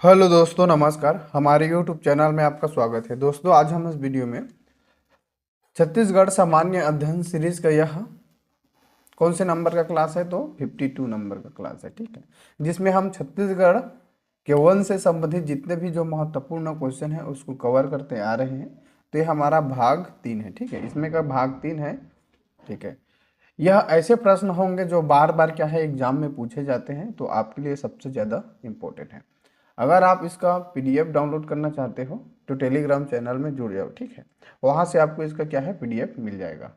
Hello दोस्तों, नमस्कार। हमारे YouTube चैनल में आपका स्वागत है। दोस्तों, आज हम इस वीडियो में छत्तीसगढ़ सामान्य अध्ययन सीरीज का यह कौन से नंबर का क्लास है, तो 52 नंबर का क्लास है। ठीक है, जिसमें हम छत्तीसगढ़ के वन से संबंधित जितने भी जो महत्वपूर्ण क्वेश्चन है उसको कवर करते आ रहे हैं। तो ये हमारा भाग 3 है। ठीक है, इसमें का भाग 3 है। ठीक है, यह ऐसे प्रश्न होंगे जो बार बार क्या है एग्जाम में पूछे जाते हैं, तो आपके लिए सबसे ज़्यादा इम्पोर्टेंट है। अगर आप इसका पीडीएफ डाउनलोड करना चाहते हो तो टेलीग्राम चैनल में जुड़ जाओ। ठीक है, वहाँ से आपको इसका क्या है पीडीएफ मिल जाएगा।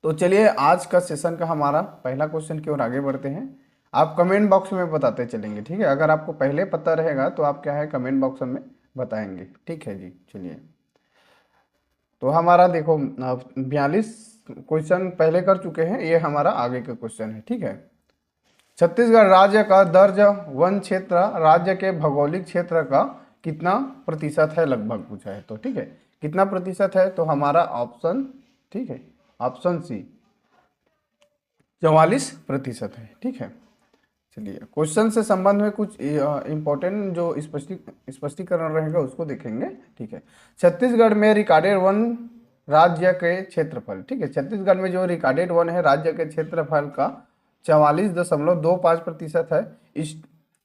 तो चलिए आज का सेशन का हमारा पहला क्वेश्चन की ओर आगे बढ़ते हैं। आप कमेंट बॉक्स में बताते चलेंगे। ठीक है, अगर आपको पहले पता रहेगा तो आप क्या है कमेंट बॉक्स में बताएंगे। ठीक है जी, चलिए। तो हमारा देखो 42 क्वेश्चन पहले कर चुके हैं, ये हमारा आगे का क्वेश्चन है। ठीक है, छत्तीसगढ़ राज्य का दर्ज वन क्षेत्र राज्य के भौगोलिक क्षेत्र का कितना प्रतिशत है, लगभग पूछा है। तो ठीक है, कितना प्रतिशत है, तो हमारा ऑप्शन, ठीक है, ऑप्शन सी 44% है। ठीक है, चलिए क्वेश्चन से संबंध में कुछ इंपॉर्टेंट जो स्पष्टीकरण रहेगा उसको देखेंगे। ठीक है, छत्तीसगढ़ में रिकॉर्डेड वन राज्य के क्षेत्रफल। ठीक है, छत्तीसगढ़ में जो रिकॉर्डेड वन है राज्य के क्षेत्रफल का 44.25% है।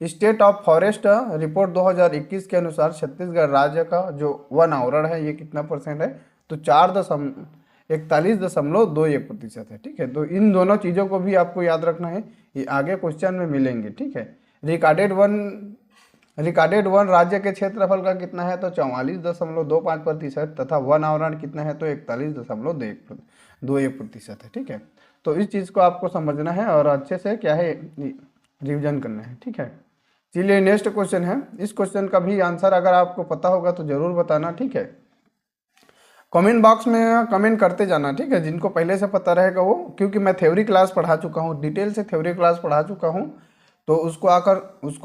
स्टेट ऑफ फॉरेस्ट रिपोर्ट 2021 के अनुसार छत्तीसगढ़ राज्य का जो वन आवरण है ये कितना परसेंट है, तो 41.21% है। ठीक है, तो इन दोनों चीज़ों को भी आपको याद रखना है, ये आगे क्वेश्चन में मिलेंगे। ठीक है, रिकॉर्डेड वन राज्य के क्षेत्रफल का कितना है, तो 44.25% तथा वन आवरण कितना है, तो 41.21% है। ठीक है, तो इस चीज़ को आपको समझना है और अच्छे से क्या है रिवीजन करना है। ठीक है, चलिए नेक्स्ट क्वेश्चन है। इस क्वेश्चन का भी आंसर अगर आपको पता होगा तो जरूर बताना। ठीक है, कमेंट बॉक्स में कमेंट करते जाना। ठीक है, जिनको पहले से पता रहेगा वो, क्योंकि मैं थ्योरी क्लास पढ़ा चुका हूँ, डिटेल से थ्योरी क्लास पढ़ा चुका हूँ, तो उसको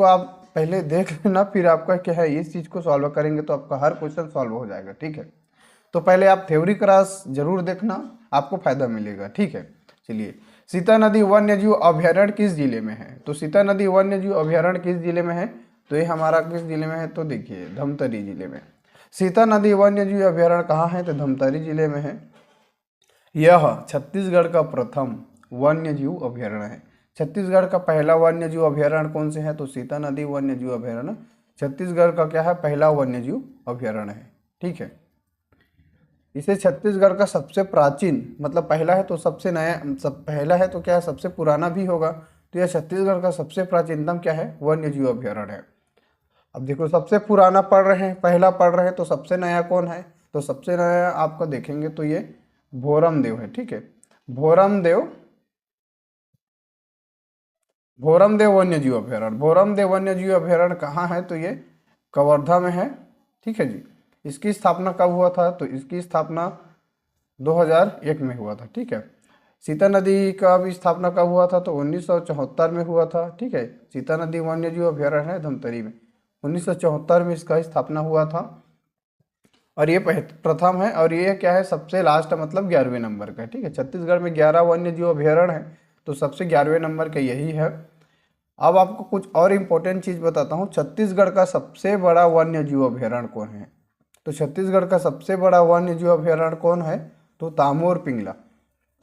आप पहले देख लेना, फिर आपका क्या है इस चीज़ को सॉल्व करेंगे तो आपका हर क्वेश्चन सॉल्व हो जाएगा। ठीक है, तो पहले आप थ्योरी क्लास जरूर देखना, आपको फायदा मिलेगा। ठीक है, चलिए, सीता नदी वन्य जीव अभ्यारण्य किस जिले में है, तो सीता नदी वन्य जीव अभ्यारण्य किस जिले में है, तो ये हमारा किस जिले में है, तो देखिए धमतरी जिले में। सीता नदी वन्य जीव अभ्यारण्य कहाँ है, तो धमतरी जिले में है। यह छत्तीसगढ़ का प्रथम वन्य जीव अभ्यारण्य है। छत्तीसगढ़ का पहला वन्य जीव अभ्यारण्य कौन से है, तो सीता नदी वन्य जीव अभ्यारण्य छत्तीसगढ़ का क्या है पहला वन्य जीव अभ्यारण्य है। ठीक है, इसे छत्तीसगढ़ का सबसे प्राचीन, मतलब पहला है तो सबसे नया, पहला है तो क्या है सबसे पुराना भी होगा, तो यह छत्तीसगढ़ का सबसे प्राचीनतम क्या है वन्य जीव अभ्यारण्य है। अब देखो, सबसे पुराना पढ़ रहे हैं, पहला पढ़ रहे हैं, तो सबसे नया कौन है, तो सबसे नया आपको देखेंगे तो ये भोरम देव है। ठीक है, भोरम देव वन्य जीव अभ्यारण्य, भोरम देव वन्य जीव अभ्यारण्य कहाँ है, तो ये कवर्धा में है। ठीक है जी, इसकी स्थापना कब हुआ था, तो इसकी स्थापना 2001 में हुआ था। ठीक है, सीता नदी का भी स्थापना कब हुआ था, तो 1974 में हुआ था। ठीक है, सीता नदी वन्य जीव अभ्यारण्य है धमतरी में, 1974 में इसका स्थापना हुआ था और ये प्रथम है, और ये क्या है सबसे लास्ट, मतलब 11वें नंबर का है। ठीक है, छत्तीसगढ़ में 11 वन्य जीव अभ्यारण्य है, तो सबसे 11वें नंबर का यही है। अब आपको कुछ और इम्पोर्टेंट चीज़ बताता हूँ, छत्तीसगढ़ का सबसे बड़ा वन्य जीव अभ्यारण्य कौन है, तो छत्तीसगढ़ का सबसे बड़ा वन्य जीव अभ्यारण्य कौन है, तो तामोर पिंगला।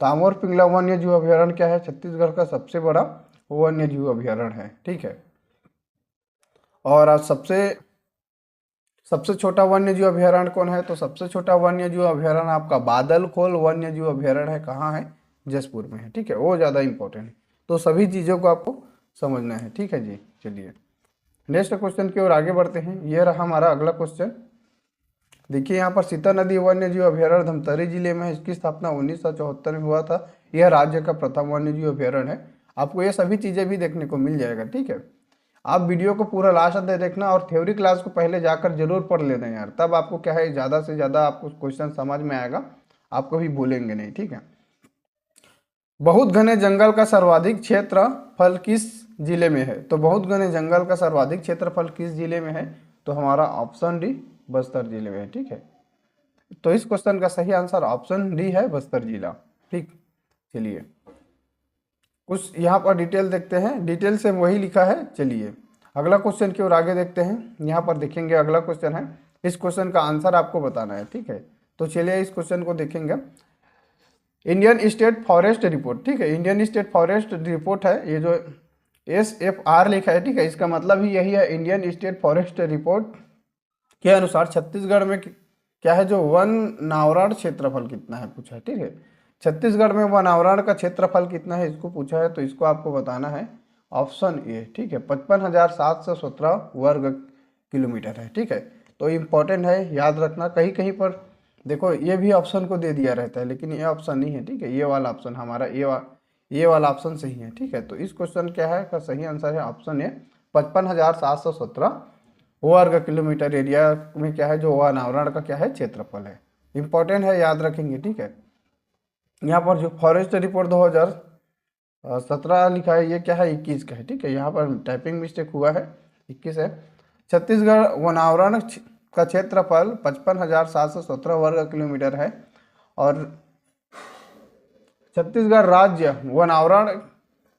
तामोर पिंगला वन्य जीव अभ्यारण्य क्या है, छत्तीसगढ़ का सबसे बड़ा वन्य जीव अभ्यारण्य है। ठीक है, और आज सबसे छोटा वन्य जीव अभ्यारण्य कौन है, तो सबसे छोटा वन्य जीव अभ्यारण्य आपका बादलखोल वन्य जीव अभ्यारण्य है। कहाँ है, जसपुर में है। ठीक है, वो ज़्यादा इंपॉर्टेंट है, तो सभी चीज़ों को आपको समझना है। ठीक है जी, चलिए नेक्स्ट क्वेश्चन की ओर आगे बढ़ते हैं। ये रहा हमारा अगला क्वेश्चन। देखिए यहाँ पर सीता नदी वन्य जीव अभ्यारण्य धमतरी जिले में है, इसकी स्थापना 1974 में हुआ था। यह राज्य का प्रथम वन्य जीव अभ्यारण्य है। आपको ये सभी चीज़ें भी देखने को मिल जाएगा। ठीक है, आप वीडियो को पूरा लास्ट तक देखना और थ्योरी क्लास को पहले जाकर जरूर पढ़ लेना यार, तब आपको क्या है ज़्यादा से ज़्यादा आपको क्वेश्चन समझ में आएगा, आपको भी भूलेंगे नहीं। ठीक है, बहुत घने जंगल का सर्वाधिक क्षेत्रफल किस जिले में है, तो बहुत घने जंगल का सर्वाधिक क्षेत्रफल किस जिले में है, तो हमारा ऑप्शन डी बस्तर जिले में है। ठीक है, तो इस क्वेश्चन का सही आंसर ऑप्शन डी है, बस्तर जिला। ठीक, चलिए कुछ यहाँ पर डिटेल देखते हैं, डिटेल से वही लिखा है। चलिए अगला क्वेश्चन की ओर आगे देखते हैं। यहाँ पर देखेंगे अगला क्वेश्चन है, इस क्वेश्चन का आंसर आपको बताना है, ठीक है। तो चलिए इस क्वेश्चन को देखेंगे। इंडियन स्टेट फॉरेस्ट रिपोर्ट, ठीक है, इंडियन स्टेट फॉरेस्ट रिपोर्ट है, ये जो SFR लिखा है, ठीक है, इसका मतलब ही यही है। इंडियन स्टेट फॉरेस्ट रिपोर्ट के अनुसार छत्तीसगढ़ में क्या है, जो वन आवरण क्षेत्रफल कितना है पूछा है, ठीक है। छत्तीसगढ़ में वन आवरण का क्षेत्रफल कितना है इसको पूछा है, तो इसको आपको बताना है ऑप्शन ए, ठीक है, 55,717 वर्ग किलोमीटर है, ठीक है। तो इम्पोर्टेंट है, याद रखना। कहीं कहीं पर देखो ये भी ऑप्शन को दे दिया रहता है, लेकिन ये ऑप्शन नहीं है, ठीक है, ये वाला ऑप्शन हमारा ये वाला ऑप्शन सही है, ठीक है। तो इस क्वेश्चन क्या है का सही आंसर है ऑप्शन ए, 55,717 वर्ग किलोमीटर एरिया में क्या है, जो वन आवरण का क्या है क्षेत्रफल है। इंपॉर्टेंट है, याद रखेंगे, ठीक है। यहाँ पर जो फॉरेस्ट रिपोर्ट 2017 लिखा है, ये क्या है 21 का है, ठीक है, यहाँ पर टाइपिंग मिस्टेक हुआ है, 21 है। छत्तीसगढ़ वन आवरण का क्षेत्रफल 55,717 वर्ग किलोमीटर है, और छत्तीसगढ़ राज्य वन आवरण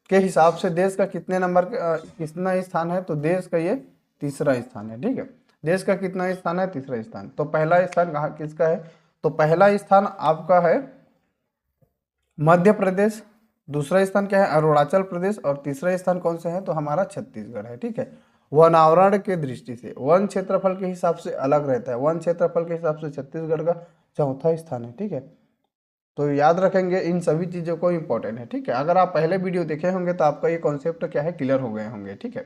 के हिसाब से देश का कितने नंबर कितना स्थान है, तो देश का ये तीसरा स्थान है, ठीक है। देश का कितना स्थान है, तीसरा स्थान। तो पहला स्थान कहाँ किसका है, तो पहला स्थान आपका है मध्य प्रदेश, दूसरा स्थान क्या है अरुणाचल प्रदेश, और तीसरा स्थान कौन सा है, तो हमारा छत्तीसगढ़ है, ठीक है। वन आवरण के दृष्टि से वन क्षेत्रफल के हिसाब से अलग रहता है, वन क्षेत्रफल के हिसाब से छत्तीसगढ़ का चौथा स्थान है, ठीक है। तो याद रखेंगे इन सभी चीज़ों को, इम्पोर्टेंट है, ठीक है। अगर आप पहले वीडियो देखे होंगे तो आपका ये कॉन्सेप्ट क्या है क्लियर हो गए होंगे, ठीक है।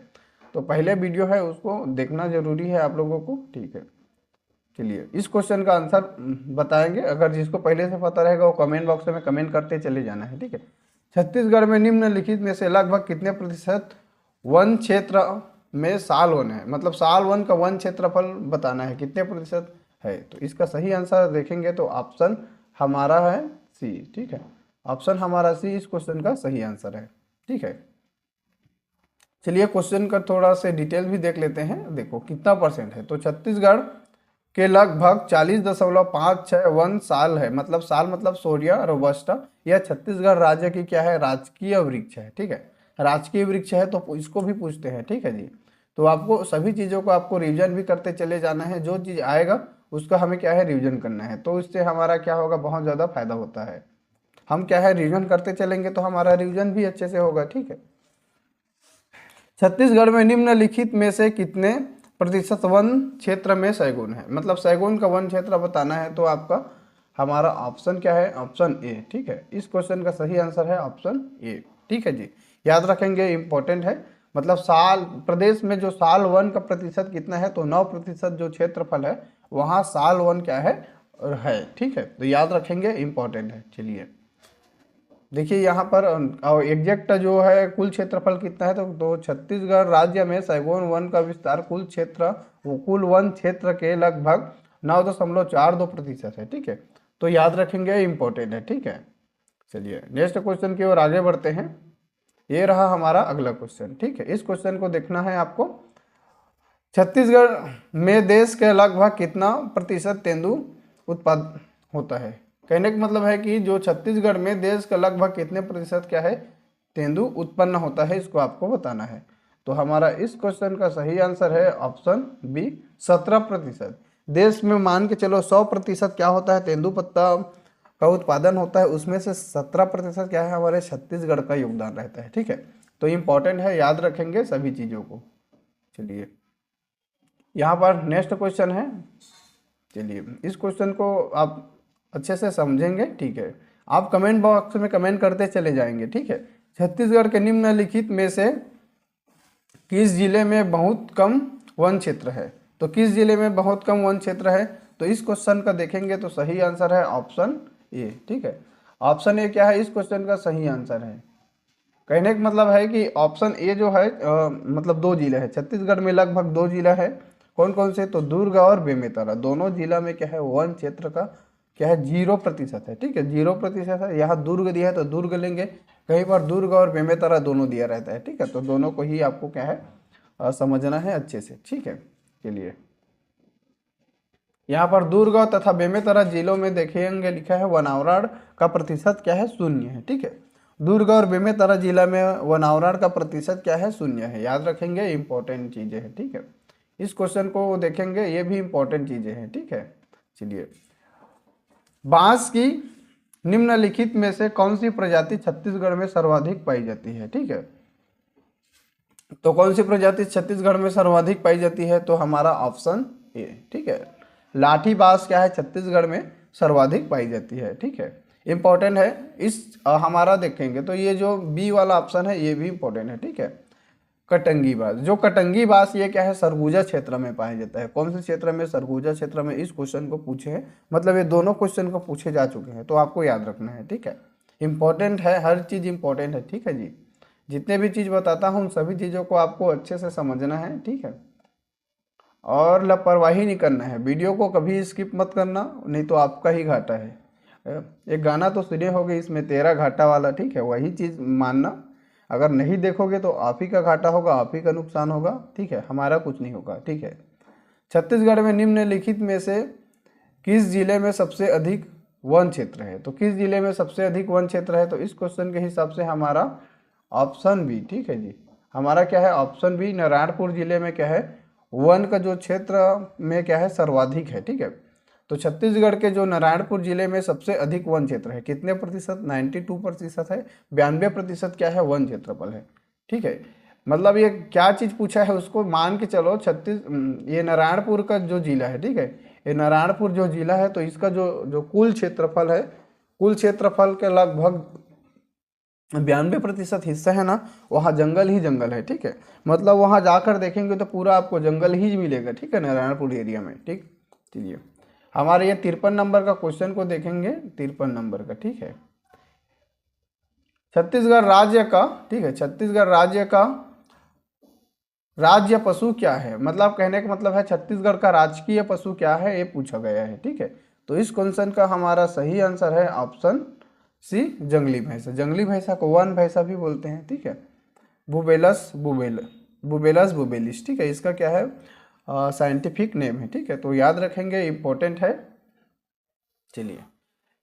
तो पहले वीडियो है उसको देखना जरूरी है आप लोगों को, ठीक है। चलिए इस क्वेश्चन का आंसर बताएंगे, अगर जिसको पहले से पता रहेगा वो कमेंट बॉक्स में कमेंट करते चले जाना है, ठीक है। छत्तीसगढ़ में निम्नलिखित में से लगभग कितने प्रतिशत वन क्षेत्र में साल वन है, मतलब साल वन का वन क्षेत्रफल बताना है कितने प्रतिशत है। तो इसका सही आंसर देखेंगे तो ऑप्शन हमारा है सी, ठीक है, ऑप्शन हमारा सी इस क्वेश्चन का सही आंसर है, ठीक है। चलिए क्वेश्चन का थोड़ा से डिटेल भी देख लेते हैं। देखो कितना परसेंट है, तो छत्तीसगढ़ के लगभग 40.56 वन साल है, मतलब साल मतलब सोरिया रोबस्टा, यह छत्तीसगढ़ राज्य की क्या है, राजकीय वृक्ष है, ठीक है। राजकीय वृक्ष है तो इसको भी पूछते हैं, ठीक है जी। तो आपको सभी चीज़ों को आपको रिवीजन भी करते चले जाना है, जो चीज़ आएगा उसका हमें क्या है रिवीजन करना है, तो इससे हमारा क्या होगा, बहुत ज़्यादा फायदा होता है। हम क्या है रिवीजन करते चलेंगे तो हमारा रिवीजन भी अच्छे से होगा, ठीक है। छत्तीसगढ़ में निम्नलिखित में से कितने प्रतिशत वन क्षेत्र में सैगुन है, मतलब सैगुन का वन क्षेत्र बताना है, तो आपका हमारा ऑप्शन क्या है, ऑप्शन ए, ठीक है। इस क्वेश्चन का सही आंसर है ऑप्शन ए, ठीक है जी। याद रखेंगे, इंपॉर्टेंट है, मतलब साल प्रदेश में जो साल वन का प्रतिशत कितना है, तो 9% जो क्षेत्रफल है वहाँ साल वन क्या है, ठीक है। तो याद रखेंगे, इंपॉर्टेंट है। चलिए देखिए यहाँ पर एग्जैक्ट जो है कुल क्षेत्रफल कितना है, तो छत्तीसगढ़ राज्य में सैगोन वन का विस्तार कुल क्षेत्र कुल वन क्षेत्र के लगभग 9.42% है, ठीक है। तो याद रखेंगे, इंपॉर्टेंट है, ठीक है। चलिए नेक्स्ट क्वेश्चन की ओर आगे बढ़ते हैं। ये रहा हमारा अगला क्वेश्चन, ठीक है। इस क्वेश्चन को देखना है आपको। छत्तीसगढ़ में देश के लगभग कितना प्रतिशत तेंदु उत्पादन होता है, कहने का मतलब है कि जो छत्तीसगढ़ में देश का लगभग कितने प्रतिशत क्या है तेंदु उत्पन्न होता है, इसको आपको बताना है। तो हमारा इस क्वेश्चन का सही आंसर है ऑप्शन बी, 17%। देश में मान के चलो 100% क्या होता है तेंदु पत्ता का उत्पादन होता है, उसमें से 17% क्या है हमारे छत्तीसगढ़ का योगदान रहता है, ठीक है। तो इम्पॉर्टेंट है, याद रखेंगे सभी चीज़ों को। चलिए यहाँ पर नेक्स्ट क्वेश्चन है। चलिए इस क्वेश्चन को आप अच्छे से समझेंगे, ठीक है। आप कमेंट बॉक्स में कमेंट करते चले जाएंगे, ठीक है। छत्तीसगढ़ के निम्नलिखित में से किस जिले में बहुत कम वन क्षेत्र है, तो किस जिले में बहुत कम वन क्षेत्र है, तो इस क्वेश्चन का देखेंगे तो सही आंसर है ऑप्शन ए, ठीक है। ऑप्शन ए क्या है, इस क्वेश्चन का सही आंसर है। कहने का मतलब है कि ऑप्शन ए जो है मतलब 2 जिले हैं छत्तीसगढ़ में, लगभग 2 जिला है। कौन कौन से, तो दुर्ग और बेमेतरा, दोनों जिला में क्या है वन क्षेत्र का क्या है 0% है, ठीक है, 0% है। यहाँ दुर्ग दिया है तो दुर्ग लेंगे, कहीं पर दुर्ग और बेमेतरा दोनों दिया रहता है, ठीक है। तो दोनों को ही आपको क्या है समझना है अच्छे से, ठीक है। चलिए यहाँ पर दुर्ग तथा बेमेतरा जिलों में देखेंगे लिखा है वन आवरण का प्रतिशत क्या है 0 है, ठीक है। दुर्ग और बेमेतरा जिला में वनावरण का प्रतिशत क्या है, 0 है। याद रखेंगे, इंपॉर्टेंट चीजें हैं, ठीक है। इस क्वेश्चन को देखेंगे, ये भी इंपॉर्टेंट चीजें हैं, ठीक है। चलिए, बांस की निम्नलिखित में से कौन सी प्रजाति छत्तीसगढ़ में सर्वाधिक पाई जाती है, ठीक है। तो कौन सी प्रजाति छत्तीसगढ़ में सर्वाधिक पाई जाती है, तो हमारा ऑप्शन ए, ठीक है। लाठी बांस क्या है, छत्तीसगढ़ में सर्वाधिक पाई जाती है, ठीक है। इंपॉर्टेंट है। इस हमारा देखेंगे तो ये जो बी वाला ऑप्शन है ये भी इंपॉर्टेंट है, ठीक है। कटंगी बांस, जो कटंगी बांस ये क्या है, सरगुजा क्षेत्र में पाया जाता है। कौन से क्षेत्र में, सरगुजा क्षेत्र में। इस क्वेश्चन को पूछे हैं, मतलब ये दोनों क्वेश्चन को पूछे जा चुके हैं, तो आपको याद रखना है, ठीक है। इंपॉर्टेंट है, हर चीज़ इंपॉर्टेंट है, ठीक है जी। जितने भी चीज़ बताता हूँ उन सभी चीज़ों को आपको अच्छे से समझना है, ठीक है। और लापरवाही नहीं करना है, वीडियो को कभी स्किप मत करना, नहीं तो आपका ही घाटा है। एक गाना तो सुने होगे, इसमें तेरा घाटा वाला, ठीक है, वही चीज़ मानना। अगर नहीं देखोगे तो आप ही का घाटा होगा, आप ही का नुकसान होगा, ठीक है, हमारा कुछ नहीं होगा, ठीक है। छत्तीसगढ़ में निम्नलिखित में से किस जिले में सबसे अधिक वन क्षेत्र है, तो किस जिले में सबसे अधिक वन क्षेत्र है, तो इस क्वेश्चन के हिसाब से हमारा ऑप्शन बी, ठीक है जी। हमारा क्या है, ऑप्शन बी, नारायणपुर जिले में क्या है, वन का जो क्षेत्र में क्या है, सर्वाधिक है, ठीक है। तो छत्तीसगढ़ के जो नारायणपुर जिले में सबसे अधिक वन क्षेत्र है, कितने प्रतिशत, 92% है। 92% क्या है, वन क्षेत्रफल है, ठीक है। मतलब ये क्या चीज़ पूछा है उसको मान के चलो, ये नारायणपुर का जो जिला है, ठीक है, ये नारायणपुर जो जिला है, तो इसका जो जो कुल क्षेत्रफल है, कुल क्षेत्रफल के लगभग 92% हिस्सा है ना, वहाँ जंगल ही जंगल है, ठीक है। मतलब वहाँ जाकर देखेंगे तो पूरा आपको जंगल ही मिलेगा, ठीक है, नारायणपुर एरिया में, ठीक। चलिए, हमारे ये 53 नंबर का क्वेश्चन को देखेंगे, 53 नंबर का, ठीक है। छत्तीसगढ़ राज्य का, ठीक है, छत्तीसगढ़ राज्य का राज्य पशु क्या है, मतलब कहने का मतलब है छत्तीसगढ़ का राजकीय पशु क्या है, ये पूछा गया है, ठीक है। तो इस क्वेश्चन का हमारा सही आंसर है ऑप्शन सी, जंगली भैंसा। जंगली भैंसा को वन भैंसा भी बोलते हैं, ठीक है। बुबेलस बुबेलिस, ठीक है, इसका क्या है, साइंटिफिक नेम है, ठीक है। तो याद रखेंगे, इंपॉर्टेंट है। चलिए,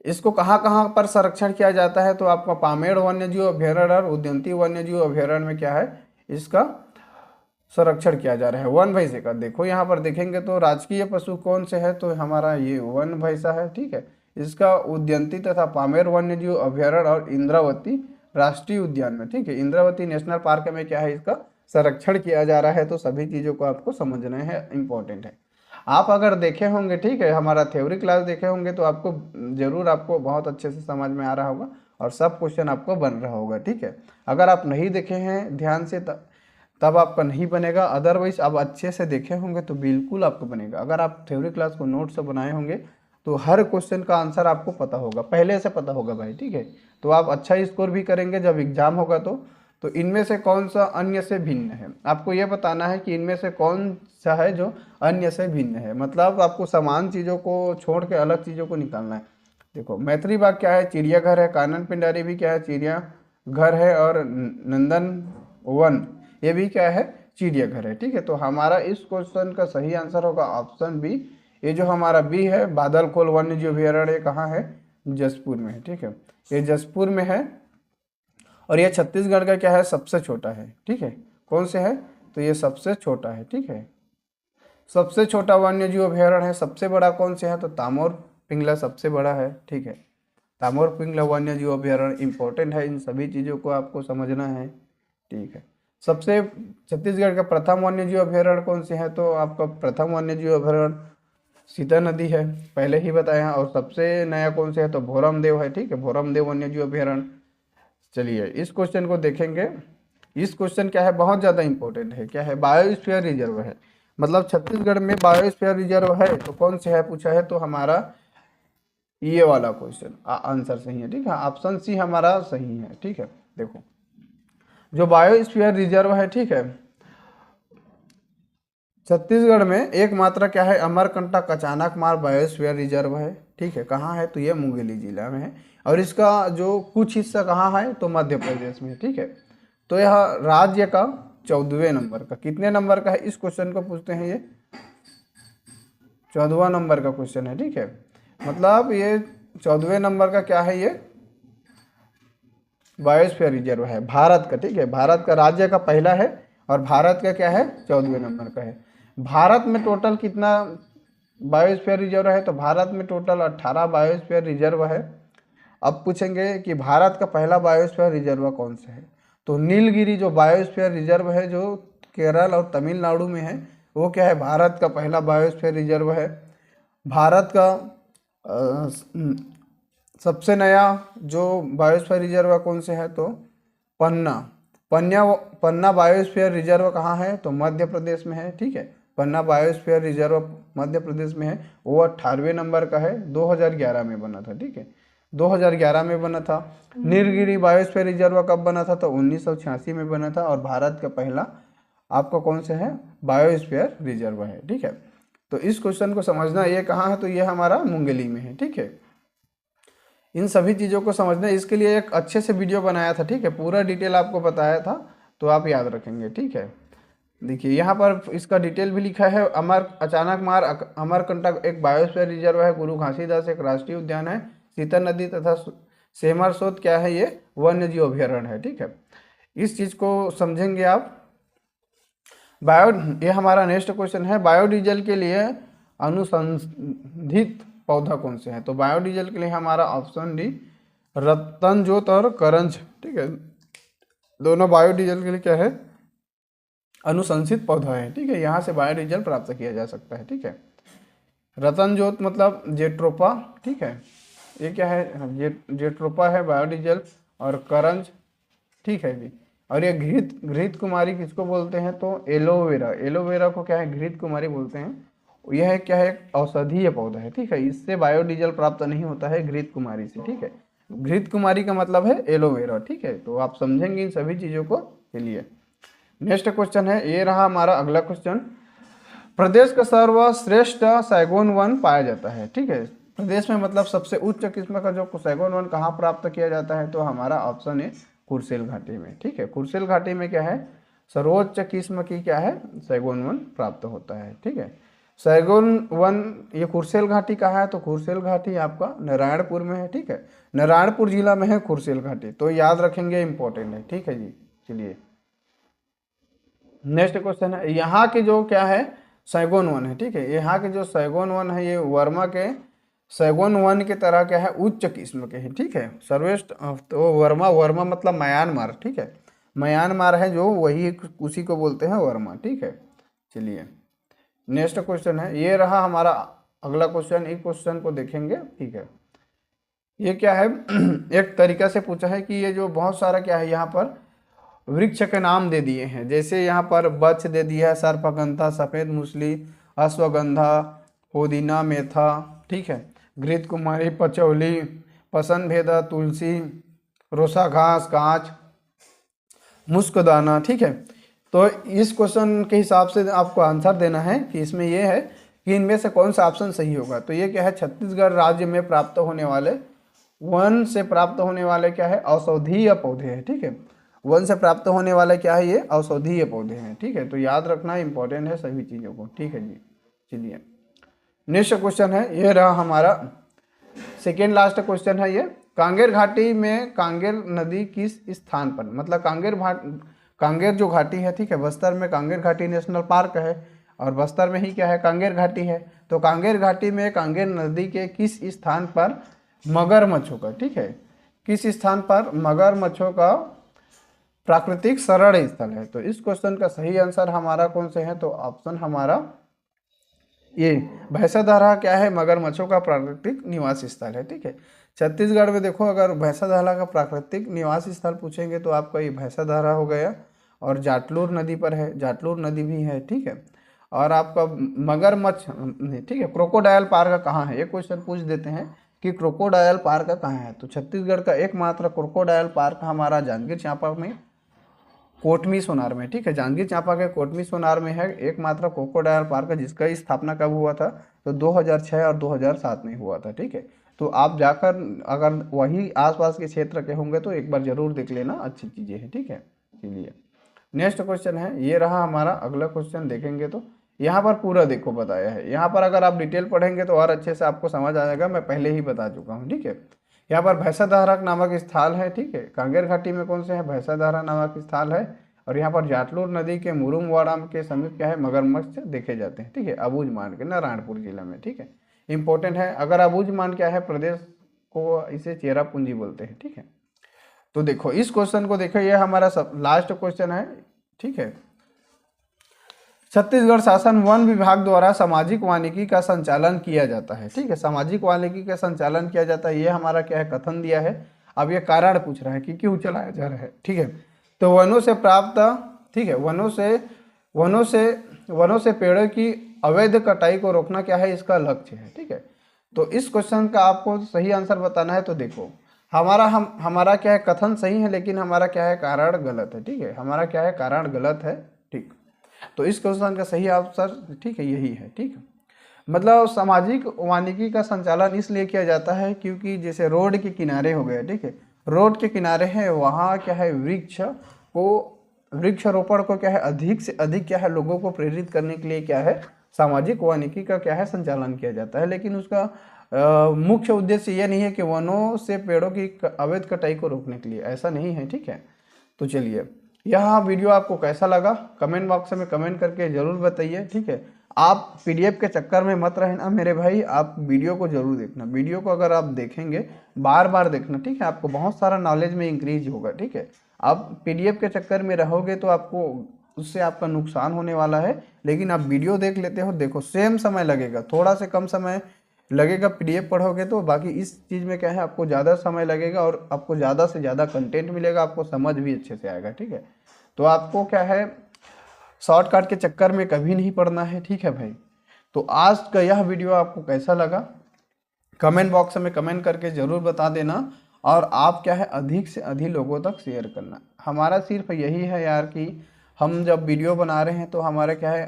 इसको कहाँ कहाँ पर संरक्षण किया जाता है, तो आपका पामेड़ वन्यजीव अभ्यारण्य और उदयंती वन्यजीव अभ्यारण्य में क्या है, इसका संरक्षण किया जा रहा है वन भैंसे का। देखो यहाँ पर देखेंगे तो राजकीय पशु कौन से है, तो हमारा ये वन भैंसा है, ठीक है। इसका उदयंती तथा पामेर वन्यजीव अभ्यारण्य और इंद्रावती राष्ट्रीय उद्यान में, ठीक है, इंद्रावती नेशनल पार्क में क्या है, इसका संरक्षण किया जा रहा है। तो सभी चीज़ों को आपको समझना है, इंपॉर्टेंट है। आप अगर देखे होंगे, ठीक है, हमारा थ्योरी क्लास देखे होंगे तो आपको जरूर आपको बहुत अच्छे से समझ में आ रहा होगा और सब क्वेश्चन आपको बन रहा होगा, ठीक है। अगर आप नहीं देखे हैं ध्यान से तब आपका नहीं बनेगा, अदरवाइज आप अच्छे से देखे होंगे तो बिल्कुल आपको बनेगा। अगर आप थ्योरी क्लास को नोट से बनाए होंगे तो हर क्वेश्चन का आंसर आपको पता होगा, पहले से पता होगा भाई, ठीक है। तो आप अच्छा स्कोर भी करेंगे जब एग्जाम होगा। तो इनमें से कौन सा अन्य से भिन्न है, आपको ये बताना है कि इनमें से कौन सा है जो अन्य से भिन्न है, मतलब आपको समान चीज़ों को छोड़ के अलग चीज़ों को निकालना है। देखो, मैत्री बाग क्या है, चिड़ियाघर है। कानन पिंडारी भी क्या है, चिड़ियाघर है। और नंदन वन ये भी क्या है, चिड़ियाघर है, ठीक है। तो हमारा इस क्वेश्चन का सही आंसर होगा ऑप्शन बी। ये जो हमारा बी है, बादलखोल वन्यजीव अभ्यारण्य, कहाँ है, जसपुर में है, ठीक है, ये जसपुर में है। और ये छत्तीसगढ़ का क्या है, सबसे छोटा है, ठीक है। कौन से है, तो ये सबसे छोटा है, ठीक है, सबसे छोटा वन्यजीव अभ्यारण्य है। सबसे बड़ा कौन से है, तो तामोर पिंगला सबसे बड़ा है, ठीक है। तामोर पिंगला वन्यजीव अभ्यारण्य इंपॉर्टेंट है, इन सभी चीज़ों को आपको समझना है, ठीक है। सबसे छत्तीसगढ़ का प्रथम वन्यजीव अभ्यारण्य कौन से है, तो आपका प्रथम वन्यजीव अभ्यारण्य सीता नदी है, पहले ही बताया। और सबसे नया कौन से है, तो भोरमदेव है, ठीक है, भोरमदेव वन्यजीव अभ्यारण्य। चलिए, इस क्वेश्चन को देखेंगे। इस क्वेश्चन क्या है, बहुत ज़्यादा इंपॉर्टेंट है, क्या है, बायोस्फीयर रिजर्व है। मतलब छत्तीसगढ़ में बायोस्फीयर रिजर्व है तो कौन से है पूछा है, तो हमारा ये वाला क्वेश्चन आंसर सही है, ठीक है, ऑप्शन सी हमारा सही है, ठीक है। देखो, जो बायोस्फीयर रिजर्व है, ठीक है, छत्तीसगढ़ में एकमात्र क्या है, अमरकंटक अचानक मार बायोस्फीयर रिजर्व है, ठीक है। कहाँ है, तो ये मुंगेली जिला में है। और इसका जो कुछ हिस्सा कहाँ है, तो मध्य प्रदेश में, ठीक है। तो यह राज्य का 14वें नंबर का, कितने नंबर का है, इस क्वेश्चन को पूछते हैं, ये 14वां नंबर का क्वेश्चन है, ठीक है। मतलब ये 14वें नंबर का क्या है, ये बायोस्फीयर रिजर्व है भारत का, ठीक है। भारत का राज्य का पहला है और भारत का क्या है 14वें नंबर का है। भारत में टोटल कितना बायोस्फीयर रिजर्व है, तो भारत में टोटल 18 बायोस्फीयर रिजर्व है। अब पूछेंगे कि भारत का पहला बायोस्फीयर रिजर्व कौन सा है, तो नीलगिरी जो बायोस्फीयर रिजर्व है जो केरल और तमिलनाडु में है, वो क्या है भारत का पहला बायोस्फीयर रिजर्व है। भारत का सबसे नया जो बायोस्फीयर रिजर्व कौन से है, तो पन्ना पन्ना पन्ना बायोस्फीयर रिजर्व कहाँ है, तो मध्य प्रदेश में है, ठीक है। पन्ना बायोस्फीयर रिजर्व मध्य प्रदेश में है, वो 18वें नंबर का है, 2011 में बना था, ठीक है। 2011 में बना था। नीलगिरी बायोस्फीयर रिजर्व कब बना था, तो 1986 में बना था और भारत का पहला आपका कौन सा है बायोस्फीयर रिजर्व है, ठीक है। तो इस क्वेश्चन को समझना, ये कहाँ है, तो ये हमारा मुंगेली में है, ठीक है। इन सभी चीज़ों को समझना, इसके लिए एक अच्छे से वीडियो बनाया था, ठीक है। पूरा डिटेल आपको बताया था, तो आप याद रखेंगे, ठीक है। देखिए यहाँ पर इसका डिटेल भी लिखा है। अमरकंटक एक बायोस्फीयर रिजर्व है। गुरु घासीदास एक राष्ट्रीय उद्यान है। सीता नदी तथा सेमर सोत क्या है, ये वन्य जीव अभ्यारण्य है, ठीक है। इस चीज़ को समझेंगे आप। ये हमारा नेक्स्ट क्वेश्चन है, बायोडीजल के लिए अनुसंधित पौधा कौन से हैं, तो बायोडीजल के लिए हमारा ऑप्शन डी रतनजोत और करंज, ठीक है। दोनों बायोडीजल के लिए क्या है अनुशंसित पौधा है, ठीक है। यहाँ से बायोडीजल प्राप्त किया जा सकता है, ठीक है। रतनजोत मतलब जेट्रोपा, ठीक है, ये क्या है जेट्रोपा है बायोडीजल। और करंज, ठीक है जी। और ये घृत कुमारी किसको बोलते हैं, तो एलोवेरा, एलोवेरा को क्या है घृत कुमारी बोलते हैं। यह क्या है एक औषधीय पौधा है, ठीक है। इससे बायोडीजल प्राप्त नहीं होता है घृत कुमारी से, ठीक है। घृत कुमारी का मतलब है एलोवेरा, ठीक है। तो आप समझेंगे इन सभी चीज़ों को के लिए। नेक्स्ट क्वेश्चन है, ये रहा हमारा अगला क्वेश्चन। प्रदेश का सर्वश्रेष्ठ सैगोन वन पाया जाता है, ठीक है। प्रदेश में मतलब सबसे उच्च किस्म का जो सैगोन वन कहाँ प्राप्त किया जाता है, तो हमारा ऑप्शन है कुर्सेल घाटी में, ठीक है। कुर्सेल घाटी में क्या है सर्वोच्च किस्म की क्या है सैगोन वन प्राप्त होता है, ठीक है। सैगोन वन ये कुर्सेल घाटी कहाँ है, तो कुर्सेल घाटी आपका नारायणपुर में है, ठीक है। नारायणपुर जिला में है कुर्सेल घाटी, तो याद रखेंगे इंपॉर्टेंट है, ठीक है जी। चलिए नेक्स्ट क्वेश्चन है, यहाँ के जो क्या है सैगोन वन है, ठीक है। यहाँ के जो सैगोन वन है ये वर्मा के सैगोन वन की तरह क्या है उच्च किस्म के हैं, ठीक है। सर्वश्रेष्ठ तो वर्मा मतलब म्यांमार, ठीक है। म्यांमार है जो वही उसी को बोलते हैं वर्मा, ठीक है। चलिए नेक्स्ट क्वेश्चन है, ये रहा हमारा अगला क्वेश्चन। इस क्वेश्चन को देखेंगे, ठीक है। ये क्या है एक तरीका से पूछा है कि ये जो बहुत सारा क्या है यहाँ पर वृक्ष के नाम दे दिए हैं। जैसे यहाँ पर बच्च दे दिया है, सर्पगंधा, सफ़ेद मूसली, अश्वगंधा, पुदीना, मेथा, ठीक है। घृत कुमारी, पचौली, पसनभेदा, तुलसी, रोसा घास, कांच, मुस्कदाना, ठीक है। तो इस क्वेश्चन के हिसाब से आपको आंसर देना है कि इसमें यह है कि इनमें से कौन सा ऑप्शन सही होगा। तो ये क्या है छत्तीसगढ़ राज्य में प्राप्त होने वाले वन से प्राप्त होने वाले क्या है औषधीय पौधे हैं, ठीक है। वन से प्राप्त होने वाले क्या है ये औषधीय पौधे हैं, ठीक है। तो याद रखना इंपॉर्टेंट है सभी चीज़ों को, ठीक है जी। चलिए नेक्स्ट क्वेश्चन है, ये रहा हमारा सेकेंड लास्ट क्वेश्चन है। ये कांगेर घाटी में कांगेर नदी किस स्थान पर, मतलब कांगेर जो घाटी है, ठीक है, बस्तर में कांगेर घाटी नेशनल पार्क है और बस्तर में ही क्या है कांगेर घाटी है। तो कांगेर घाटी में कांगेर नदी के किस स्थान पर मगरमच्छों का, ठीक है, किस स्थान पर मगरमच्छों का प्राकृतिक शरण स्थल है। तो इस क्वेश्चन का सही आंसर हमारा कौन से है, तो ऑप्शन हमारा ये भैंसाधारा क्या है मगरमच्छों का प्राकृतिक निवास स्थल है, ठीक है। छत्तीसगढ़ में देखो अगर भैंसाधारा का प्राकृतिक निवास स्थल पूछेंगे तो आपका ये भैंसाधारा हो गया और जाटलूर नदी पर है, जाटलूर नदी भी है, ठीक है। और आपका मगरमच्छ, ठीक है, क्रोकोडायल पार्क कहाँ है, ये क्वेश्चन पूछ देते हैं कि क्रोकोडायल पार्क कहाँ है। तो छत्तीसगढ़ का एकमात्र क्रोकोडायल पार्क हमारा जांजगीर चांपा में कोटमी सोनार में, ठीक है। जांजगीर चांपा के कोटमी सोनार में है एकमात्र क्रोकोडायल पार्क, जिसका स्थापना कब हुआ था, तो 2006 और 2007 में हुआ था, ठीक है। तो आप जाकर अगर वही आसपास के क्षेत्र के होंगे तो एक बार जरूर देख लेना, अच्छी चीज़ें हैं, ठीक है। चलिए नेक्स्ट क्वेश्चन है, ये रहा हमारा अगला क्वेश्चन। देखेंगे तो यहाँ पर पूरा देखो बताया है, यहाँ पर अगर आप डिटेल पढ़ेंगे तो और अच्छे से आपको समझ आ जाएगा, मैं पहले ही बता चुका हूँ, ठीक है। यहाँ पर भैंसाधारा नामक स्थान है, ठीक है। कांगेर घाटी में कौन से है, भैंसाधारा नामक स्थान है। और यहाँ पर जाटलूर नदी के मुरुमवाड़ा के समीप क्या है, मगरमच्छ देखे जाते हैं, ठीक है। अबूझमाड़ के नारायणपुर जिले में, ठीक है, इंपॉर्टेंट है। अगर अबूझमाड़ क्या है, प्रदेश को इसे चेरापूंजी बोलते हैं, ठीक है। तो देखो इस क्वेश्चन को देखो, ये हमारा सब लास्ट क्वेश्चन है, ठीक है। छत्तीसगढ़ शासन वन विभाग द्वारा सामाजिक वानिकी का संचालन किया जाता है, ठीक है। सामाजिक वानिकी का संचालन किया जाता है, ये हमारा क्या है, कथन दिया है। अब ये कारण पूछ रहा है कि क्यों चलाया जा रहा है, ठीक है। तो वनों से प्राप्त, ठीक है, वनों से पेड़ों की अवैध कटाई को रोकना क्या है, इसका लक्ष्य है, ठीक है। तो इस क्वेश्चन का आपको सही आंसर बताना है। तो देखो हमारा क्या है, कथन सही है, लेकिन हमारा क्या है, कारण गलत है, ठीक है। हमारा क्या है, कारण गलत है, ठीक। तो इस क्वेश्चन का सही आंसर, ठीक है, यही है, ठीक है। मतलब सामाजिक वानिकी का संचालन इसलिए किया जाता है क्योंकि जैसे रोड के किनारे हो गए, ठीक है, रोड के किनारे है, वहाँ क्या है, वृक्षारोपण को क्या है, अधिक से अधिक क्या है, लोगों को प्रेरित करने के लिए क्या है, सामाजिक वानिकी का क्या है, संचालन किया जाता है। लेकिन उसका मुख्य उद्देश्य यह नहीं है कि वनों से पेड़ों की अवैध कटाई को रोकने के लिए, ऐसा नहीं है, ठीक है। तो चलिए, यह वीडियो आपको कैसा लगा कमेंट बॉक्स में कमेंट करके जरूर बताइए, ठीक है। आप पीडीएफ के चक्कर में मत रहना मेरे भाई, आप वीडियो को जरूर देखना। वीडियो को अगर आप देखेंगे, बार बार देखना, ठीक है, आपको बहुत सारा नॉलेज में इंक्रीज होगा, ठीक है। आप पीडीएफ के चक्कर में रहोगे तो आपको उससे आपका नुकसान होने वाला है। लेकिन आप वीडियो देख लेते हो, देखो सेम समय लगेगा, थोड़ा से कम समय लगेगा पीडीएफ पढ़ोगे तो, बाकी इस चीज़ में क्या है, आपको ज़्यादा समय लगेगा और आपको ज़्यादा से ज़्यादा कंटेंट मिलेगा, आपको समझ भी अच्छे से आएगा, ठीक है। तो आपको क्या है, शॉर्टकट के चक्कर में कभी नहीं पड़ना है, ठीक है भाई। तो आज का यह वीडियो आपको कैसा लगा कमेंट बॉक्स में कमेंट करके ज़रूर बता देना। और आप क्या है, अधिक से अधिक लोगों तक शेयर करना। हमारा सिर्फ यही है यार कि हम जब वीडियो बना रहे हैं तो हमारा क्या है,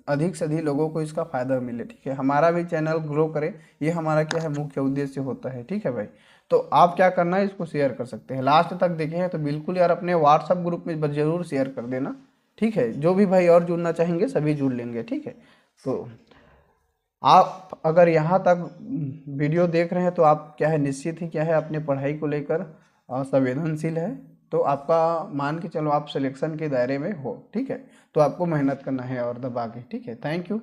अधिक से अधिक लोगों को इसका फ़ायदा मिले, ठीक है। हमारा भी चैनल ग्रो करे, ये हमारा क्या है, मुख्य उद्देश्य होता है, ठीक है भाई। तो आप क्या करना है, इसको शेयर कर सकते हैं। लास्ट तक देखे हैं तो बिल्कुल यार अपने व्हाट्सअप ग्रुप में ज़रूर शेयर कर देना, ठीक है। जो भी भाई और जुड़ना चाहेंगे सभी जुड़ लेंगे, ठीक है। तो आप अगर यहाँ तक वीडियो देख रहे हैं तो आप क्या है, निश्चित ही क्या है, अपने पढ़ाई को लेकर संवेदनशील है। तो आपका मान के चलो आप सिलेक्शन के दायरे में हो, ठीक है। तो आपको मेहनत करना है और दबा के, ठीक है। Thank you.